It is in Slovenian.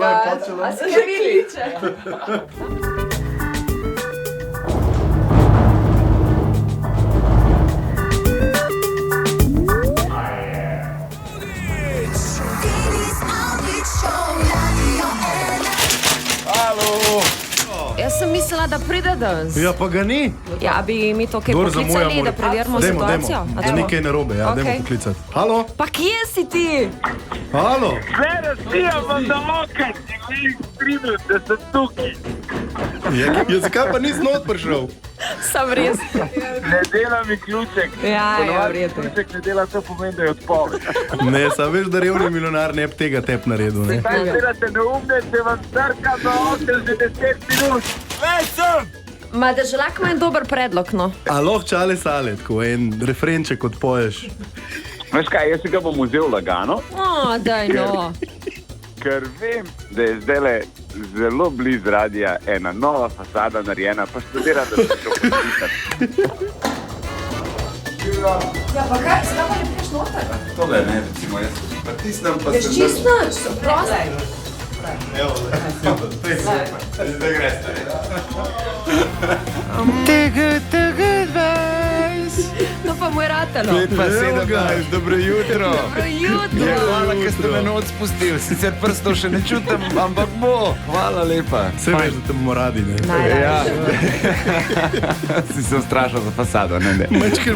A se kaj kliče? Jaz sem mislila, da pride danes. Ja, pa ga ni. Ja, bi mi to kaj poklicali, da preverimo situacijo. Da ni kaj narobe, ja, dajmo poklicati. Halo? Pa kje si ti? Halo? Sve razvijam vam za lokaj, si vi strinjam, da sem tukaj. Ja, zakaj pa nisi not prišel? Sam res. Ne dela mi ključek. Ja, v redu. Ključek ne dela, to pomeni, da je odpoved. Ne, sam veš, da revni milijonar ne bi tega tep naredil, ne? Zdaj delate neumne, se vam strka za okej že 10 minut. Veš sem! Ma Deželak ima en dober predlog, no. A lahko čale sale, tako en refrenček odpoješ. Veš kaj, jaz si ga bom vzel lagano, O, daj no. ker vem, da je zdajle zelo blizu radija ena nova fasada narejena, pa študiram, da bi šel poslušati. Ja, pa kaj, zdaj pa ne priješ noter? Tole ne, recimo jaz pritisnem, pa Veš čist nič, prosto. Evo, zdaj greste. No pa mu je ratelo. 5:17, dobro jutro. Dobro jutro. Ja, hvala, ker ste me noč spustili. Sicer prstov še ne čutim, ampak bo. Hvala lepa. Vse veš, da te bomo radi, ne? Ja. Si se ustrašil za fasado, ne? Mačkar.